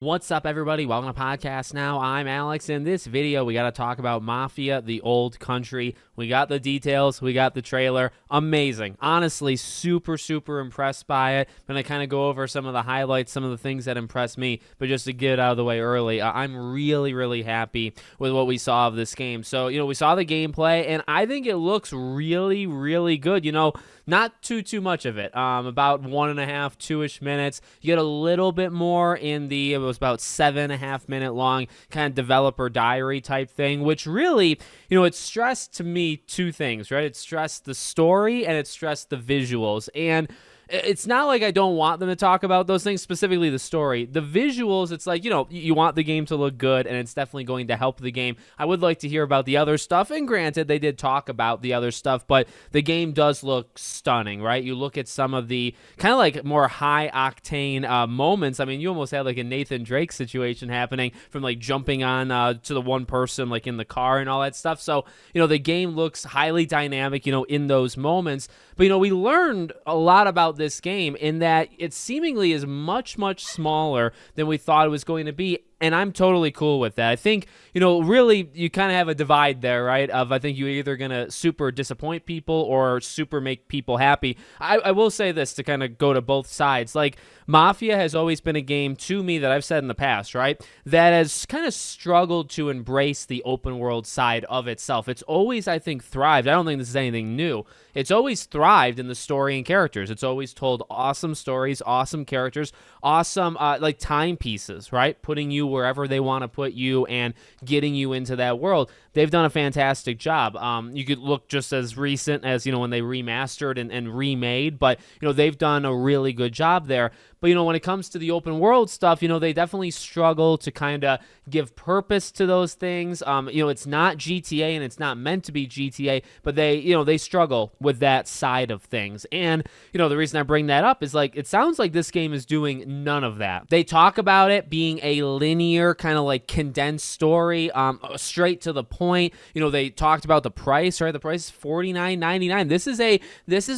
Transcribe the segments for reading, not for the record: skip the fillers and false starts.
What's up, everybody? Welcome to Podcast Now. I'm Alex. In this video, we got to talk about Mafia, the old country. We got the details. We got the trailer. Amazing. Honestly, super impressed by it. I'm going to kind of go over some of the highlights, some of the things that impressed me. But just to get it out of the way early, I'm really happy with what we saw of this game. So, we saw the gameplay, and I think it looks really good. Not too much of it. About 1.5, 2-ish minutes. You get a little bit more in it was about 7.5 minute long kind of developer diary type thing, which really, it stressed to me two things, right? It stressed the story and it stressed the visuals. And it's not like I don't want them to talk about those things, specifically the story. The visuals, it's like, you want the game to look good, and it's definitely going to help the game. I would like to hear about the other stuff, and granted, they did talk about the other stuff, but the game does look stunning, right? You look at some of the kind of like more high-octane moments. I mean, you almost had like a Nathan Drake situation happening from like jumping on to the one person like in the car and all that stuff. So, the game looks highly dynamic, in those moments. But, we learned a lot about this game in that it seemingly is much smaller than we thought it was going to be. And I'm totally cool with that. I think, really you kind of have a divide there, right? I think you're either going to super disappoint people or super make people happy. I will say this to kind of go to both sides. Like, Mafia has always been a game to me that I've said in the past, right? That has kind of struggled to embrace the open world side of itself. It's always, I think, thrived. I don't think this is anything new. It's always thrived in the story and characters. It's always told awesome stories, awesome characters, awesome like timepieces, right? Putting you wherever they want to put you and getting you into that world. They've done a fantastic job. You could look just as recent as, when they remastered and remade, but, they've done a really good job there. But, when it comes to the open world stuff, they definitely struggle to kind of give purpose to those things. It's not GTA and it's not meant to be GTA, but they struggle with that side of things. And, the reason I bring that up is like, it sounds like this game is doing none of that. They talk about it being a linear kind of like condensed story, straight to the point. They talked about the price, right? The price is $49.99. This is a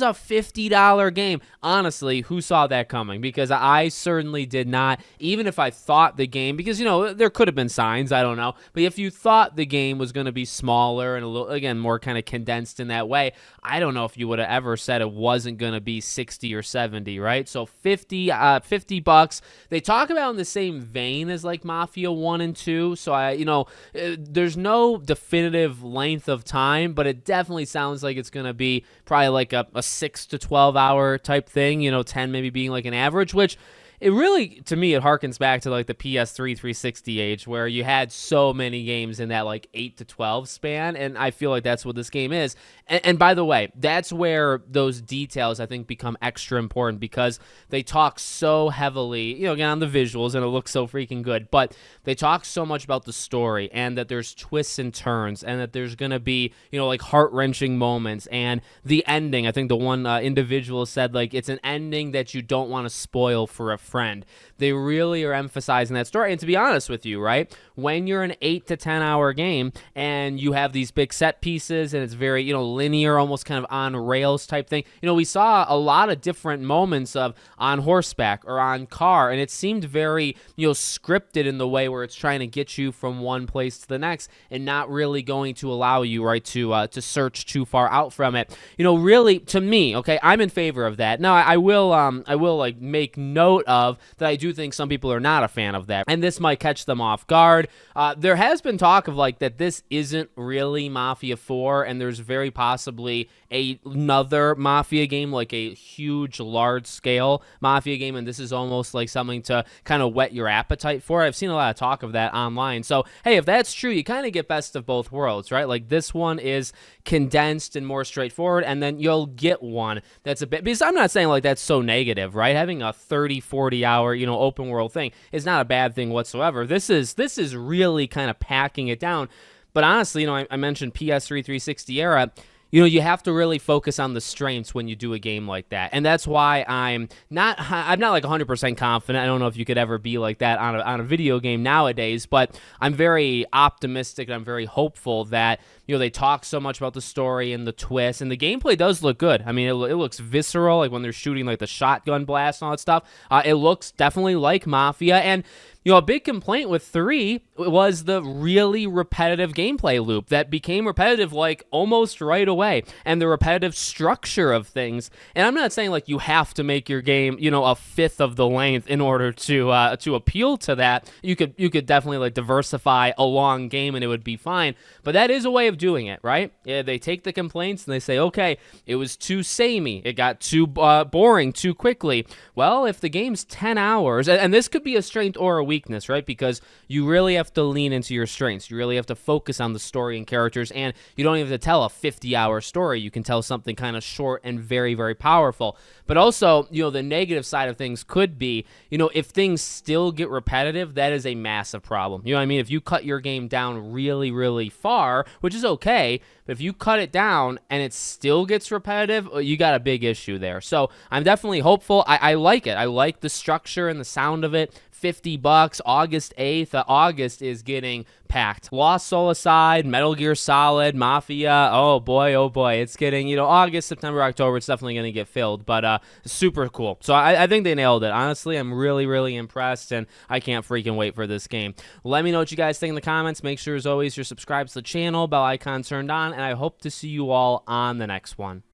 $50 game. Honestly, who saw that coming? Because I certainly did not, even if I thought the game, because, there could have been signs, I don't know. But if you thought the game was going to be smaller and a little, again, more kind of condensed in that way, I don't know if you would have ever said it wasn't going to be 60 or 70, right? So $50. They talk about in the same vein as like Mafia 1 and 2. So there's no definitive length of time, but it definitely sounds like it's going to be probably like a 6 to 12 hour type thing, 10 maybe being like an average, which it really, to me, it harkens back to like the PS3 360 age where you had so many games in that like 8 to 12 span, and I feel like that's what this game is. And by the way, that's where those details, I think, become extra important because they talk so heavily, again, on the visuals, and it looks so freaking good, but they talk so much about the story and that there's twists and turns and that there's going to be, like heart-wrenching moments and the ending. I think the one individual said, like, it's an ending that you don't want to spoil for a friend. They really are emphasizing that story. And to be honest with you, right, when you're an 8 to 10 hour game and you have these big set pieces and it's very, linear, almost kind of on rails type thing, we saw a lot of different moments of on horseback or on car, and it seemed very, scripted in the way where it's trying to get you from one place to the next and not really going to allow you, right, to search too far out from it. Really, to me, okay, I'm in favor of that. Now, I will like make note of that I do think some people are not a fan of that, and this might catch them off guard. There has been talk of like that this isn't really Mafia 4, and there's very possibly another Mafia game, like a huge, large-scale Mafia game, and this is almost like something to kind of whet your appetite for. I've seen a lot of talk of that online. So, hey, if that's true, you kind of get best of both worlds, right? Like, this one is condensed and more straightforward, and then you'll get one that's a bit, because I'm not saying like that's so negative, right? Having a 30, 40 hour, open world thing is not a bad thing whatsoever. This is really kind of packing it down. But honestly, I mentioned PS3 360 era. You have to really focus on the strengths when you do a game like that. And that's why I'm not like 100% confident. I don't know if you could ever be like that on a video game nowadays, but I'm very optimistic and I'm very hopeful that, they talk so much about the story and the twist, and the gameplay does look good. I mean, it looks visceral, like when they're shooting like the shotgun blast and all that stuff. It looks definitely like Mafia, and A big complaint with 3 was the really repetitive gameplay loop that became repetitive like almost right away, and the repetitive structure of things. And I'm not saying like you have to make your game, a fifth of the length in order to appeal to that. You could definitely like diversify a long game and it would be fine. But that is a way of doing it, right? Yeah, they take the complaints and they say, okay, it was too samey, it got too boring too quickly. Well, if the game's 10 hours, and this could be a strength or a weakness, right? Because you really have to lean into your strengths. You really have to focus on the story and characters, and you don't even have to tell a 50-hour story. You can tell something kind of short and very, very powerful. But also, the negative side of things could be, if things still get repetitive, that is a massive problem. You know what I mean? If you cut your game down really, really far, which is okay, but if you cut it down and it still gets repetitive, you got a big issue there. So I'm definitely hopeful. I like it. I like the structure and the sound of it. $50, August 8th. August is getting packed. Lost Soul aside, Metal Gear Solid, Mafia. Oh boy. It's getting, August, September, October, it's definitely going to get filled, but super cool. So I think they nailed it. Honestly, I'm really, really impressed, and I can't freaking wait for this game. Let me know what you guys think in the comments. Make sure, as always, you're subscribed to the channel, bell icon turned on, and I hope to see you all on the next one.